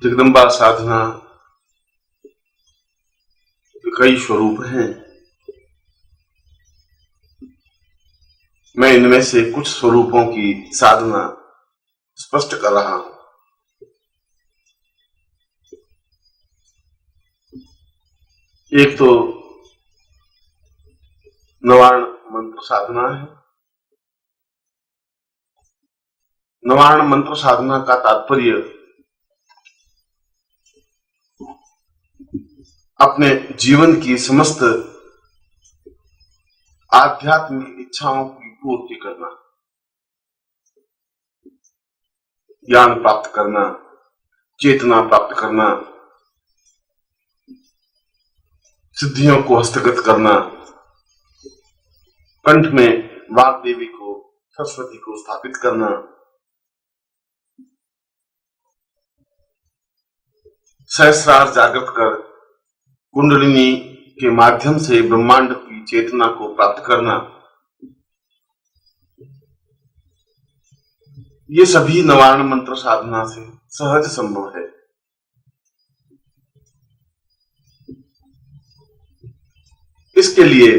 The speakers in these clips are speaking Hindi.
जगदम्बा साधना के कई स्वरूप हैं। मैं इनमें से कुछ स्वरूपों की साधना स्पष्ट कर रहा हूं। एक तो नवार्ण मंत्र साधना है। नवार्ण मंत्र साधना का तात्पर्य अपने जीवन की समस्त आध्यात्मिक इच्छाओं की पूर्ति करना, ज्ञान प्राप्त करना, चेतना प्राप्त करना, सिद्धियों को हस्तगत करना, कंठ में वाग देवी को, सरस्वती को स्थापित करना, सहस्रार जागृत कर कुंडलिनी के माध्यम से ब्रह्मांड की चेतना को प्राप्त करना, ये सभी नवार्ण मंत्र साधना से सहज संभव है। इसके लिए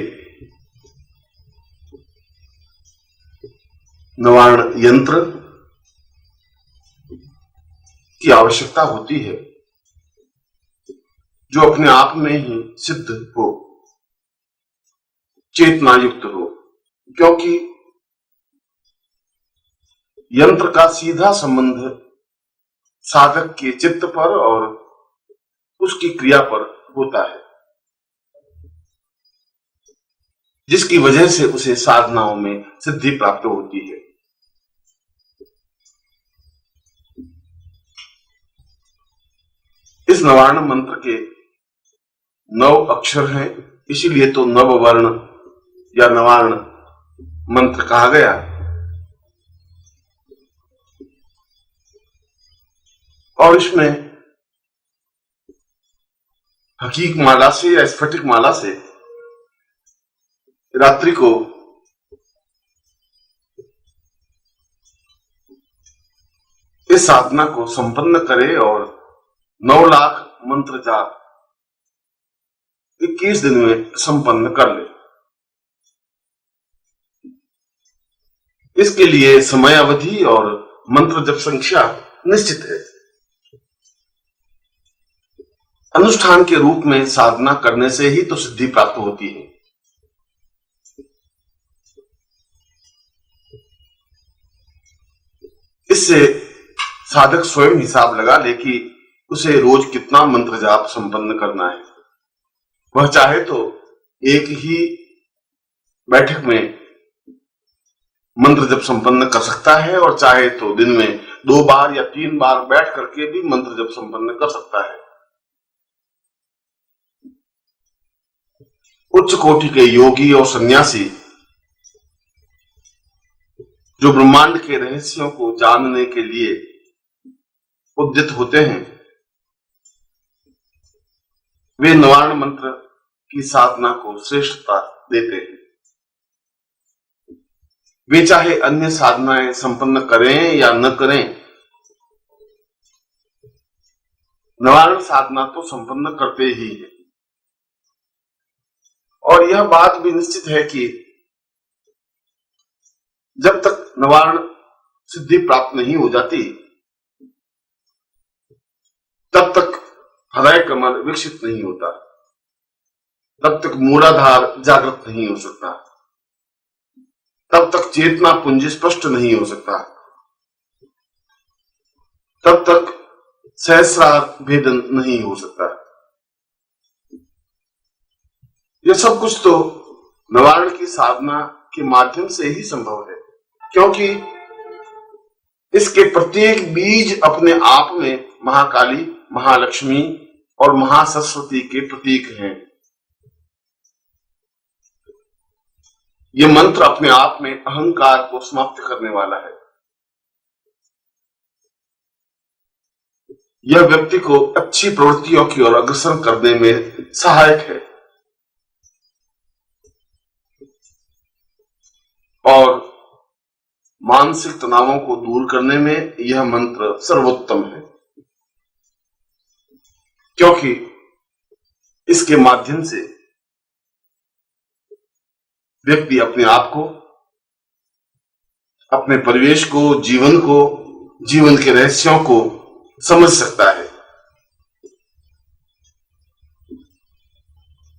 नवार्ण यंत्र की आवश्यकता होती है, जो अपने आप में ही सिद्ध हो, चेतना युक्त हो, क्योंकि यंत्र का सीधा संबंध साधक के चित्त पर और उसकी क्रिया पर होता है, जिसकी वजह से उसे साधनाओं में सिद्धि प्राप्त होती है। इस नवार्ण मंत्र के 9 अक्षर हैं, इसीलिए तो नववर्ण या नवार्ण मंत्र कहा गया। और इसमें हकीक माला से या स्फटिक माला से रात्रि को इस साधना को संपन्न करे और 9 लाख मंत्र जाप 21 दिन में संपन्न कर ले। इसके लिए समय अवधि और मंत्र जप संख्या निश्चित है। अनुष्ठान के रूप में साधना करने से ही तो सिद्धि प्राप्त होती है। इससे साधक स्वयं हिसाब लगा ले कि उसे रोज कितना मंत्र जाप संपन्न करना है। वह चाहे तो एक ही बैठक में मंत्र जप संपन्न कर सकता है और चाहे तो दिन में 2 बार या 3 बार बैठ करके भी मंत्र जप संपन्न कर सकता है। उच्च कोटि के योगी और सन्यासी जो ब्रह्मांड के रहस्यों को जानने के लिए उद्यत होते हैं, वे नवार्ण मंत्र की साधना को श्रेष्ठता देते हैं। वे चाहे अन्य साधनाएं संपन्न करें या न करें, नवार्ण साधना तो संपन्न करते ही हैं। और यह बात भी निश्चित है कि जब तक नवार्ण सिद्धि प्राप्त नहीं हो जाती, तब तक हृदय कमल विकसित नहीं होता, तब तक मूलाधार जागृत नहीं हो सकता, तब तक चेतना पुंज स्पष्ट नहीं हो सकता, तब तक सहस्रार भेदन नहीं हो सकता। यह सब कुछ तो नवार्ण की साधना के माध्यम से ही संभव है, क्योंकि इसके प्रत्येक बीज अपने आप में महाकाली, महालक्ष्मी और महासरस्वती के प्रतीक हैं। यह मंत्र अपने आप में अहंकार को समाप्त करने वाला है। यह व्यक्ति को अच्छी प्रवृत्तियों की ओर अग्रसर करने में सहायक है और मानसिक तनावों को दूर करने में यह मंत्र सर्वोत्तम है। क्योंकि इसके माध्यम से व्यक्ति अपने आप को, अपने परिवेश को, जीवन के रहस्यों को समझ सकता है,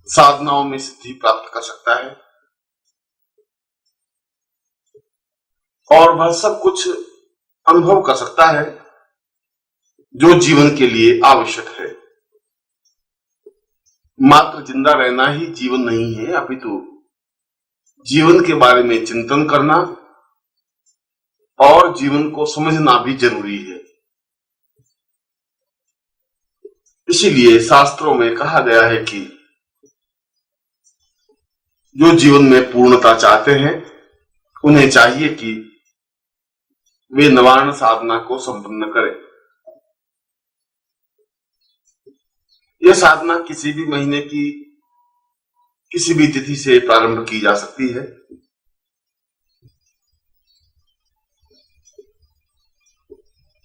साधनाओं में सिद्धि प्राप्त कर सकता है और वह सब कुछ अनुभव कर सकता है जो जीवन के लिए आवश्यक है। मात्र जिंदा रहना ही जीवन नहीं है, अपितु जीवन के बारे में चिंतन करना और जीवन को समझना भी जरूरी है। इसीलिए शास्त्रों में कहा गया है कि जो जीवन में पूर्णता चाहते हैं उन्हें चाहिए कि वे निवारण साधना को संपन्न करें। यह साधना किसी भी महीने की किसी भी तिथि से प्रारंभ की जा सकती है।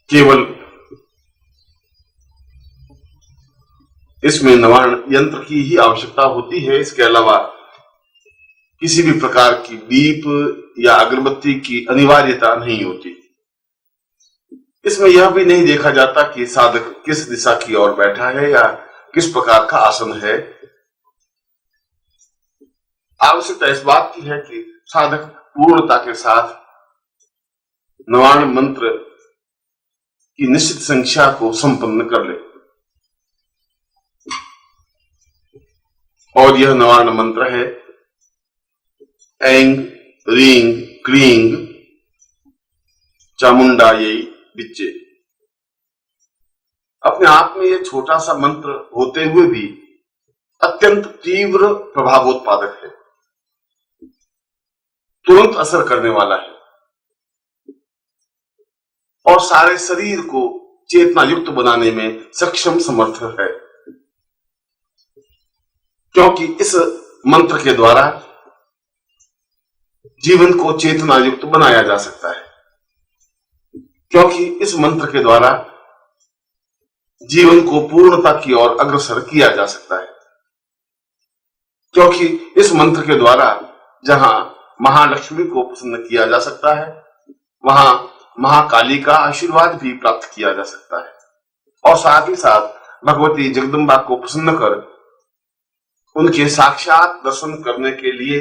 केवल इसमें निवारण यंत्र की ही आवश्यकता होती है। इसके अलावा किसी भी प्रकार की दीप या अगरबत्ती की अनिवार्यता नहीं होती। इसमें यह भी नहीं देखा जाता कि साधक किस दिशा की ओर बैठा है या किस प्रकार का आसन है। आवश्यकता इस बात की है कि साधक पूर्णता के साथ निवारण मंत्र की निश्चित संख्या को संपन्न कर ले और यह निवारण मंत्र है ऐंग रींग क्लींग चामुंडायै विच्चे। अपने आप में यह छोटा सा मंत्र होते हुए भी अत्यंत तीव्र प्रभावोत्पादक है, तुरंत असर करने वाला है और सारे शरीर को चेतना युक्त बनाने में सक्षम समर्थ है, क्योंकि इस मंत्र के द्वारा जीवन को चेतना युक्त बनाया जा सकता है, क्योंकि इस मंत्र के द्वारा जीवन को पूर्णता की ओर अग्रसर किया जा सकता है, क्योंकि इस मंत्र के द्वारा जहां महालक्ष्मी को प्रसन्न किया जा सकता है वहां महाकाली का आशीर्वाद भी प्राप्त किया जा सकता है और साथ ही साथ भगवती जगदम्बा को प्रसन्न कर उनके साक्षात दर्शन करने के लिए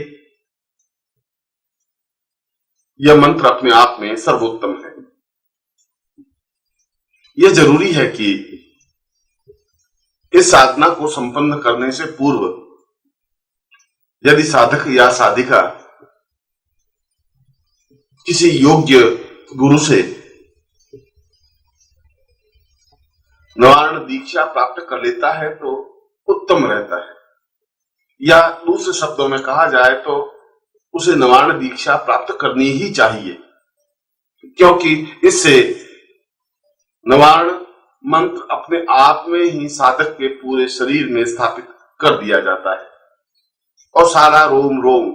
यह मंत्र अपने आप में सर्वोत्तम है। यह जरूरी है कि इस साधना को संपन्न करने से पूर्व यदि साधक या साधिका किसी योग्य गुरु से निवारण दीक्षा प्राप्त कर लेता है तो उत्तम रहता है, या दूसरे शब्दों में कहा जाए तो उसे निवारण दीक्षा प्राप्त करनी ही चाहिए, क्योंकि इससे निवारण मंत्र अपने आप में ही साधक के पूरे शरीर में स्थापित कर दिया जाता है और सारा रोम रोम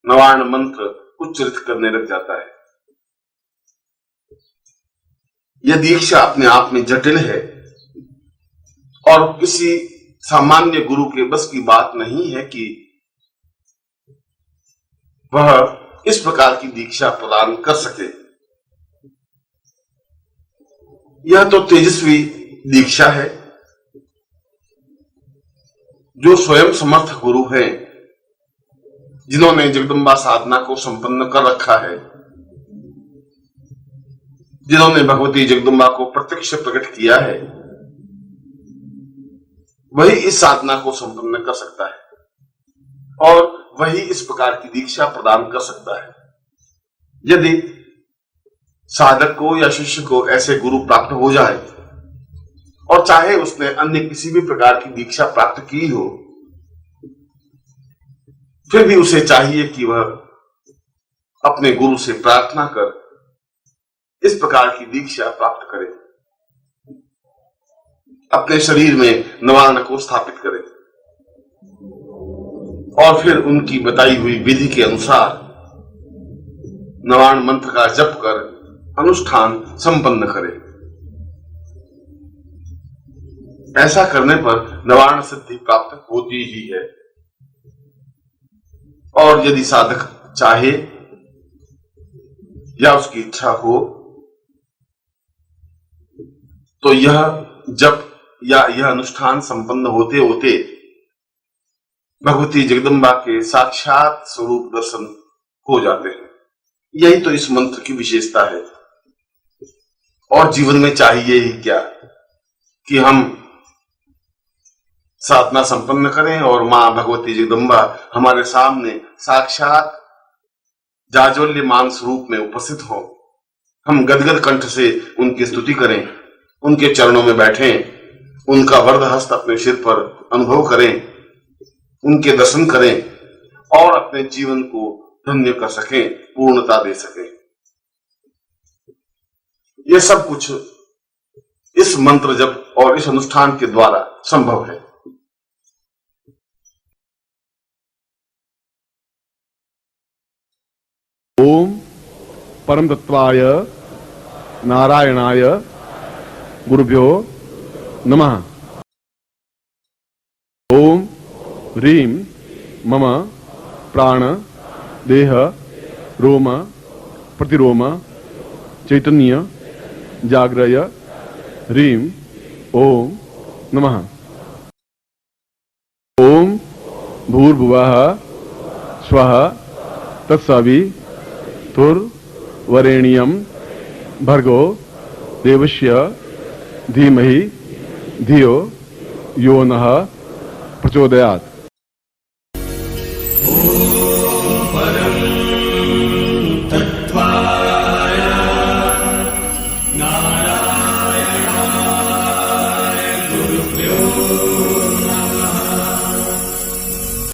निवारण मंत्र उच्चरित करने लग जाता है। यह दीक्षा अपने आप में जटिल है और किसी सामान्य गुरु के बस की बात नहीं है कि वह इस प्रकार की दीक्षा प्रदान कर सके। यह तो तेजस्वी दीक्षा है जो स्वयं समर्थ गुरु हैं, जिन्होंने जगदम्बा साधना को संपन्न कर रखा है, जिन्होंने भगवती जगदम्बा को प्रत्यक्ष प्रकट किया है, वही इस साधना को संपन्न कर सकता है और वही इस प्रकार की दीक्षा प्रदान कर सकता है। यदि साधक को या शिष्य को ऐसे गुरु प्राप्त हो जाए और चाहे उसने अन्य किसी भी प्रकार की दीक्षा प्राप्त की हो, फिर भी उसे चाहिए कि वह अपने गुरु से प्रार्थना कर इस प्रकार की दीक्षा प्राप्त करे, अपने शरीर में निवारण को स्थापित करे और फिर उनकी बताई हुई विधि के अनुसार निवारण मंत्र का जप कर अनुष्ठान संपन्न करे। ऐसा करने पर निवारण सिद्धि प्राप्त होती ही है। और यदि साधक चाहे या उसकी इच्छा हो तो यह जप या यह अनुष्ठान संपन्न होते होते भगवती जगदम्बा के साक्षात स्वरूप दर्शन हो जाते हैं। यही तो इस मंत्र की विशेषता है। और जीवन में चाहिए ही क्या कि हम साधना संपन्न करें और मां भगवती जगदम्बा हमारे सामने साक्षात जाज्वल्यमान स्वरूप में उपस्थित हो। हम गदगद कंठ से उनकी स्तुति करें, उनके चरणों में बैठें, उनका वरद हस्त अपने सिर पर अनुभव करें, उनके दर्शन करें और अपने जीवन को धन्य कर सकें, पूर्णता दे सकें। यह सब कुछ इस मंत्र जप और इस अनुष्ठान के द्वारा संभव है। ओम परम तत्वाय नारायणाय गुरुभ्यो नमः। ओम ह्रीं मम प्राण देह रोम प्रतिरोम चैतन्य जाग्रय ह्रीं ओम नमः। ओम भूर्भुवः स्वः तत्सवितुर्वरेण्यं भर्गो देवस्य धीमहि धियो यो नः प्रचोदयात्।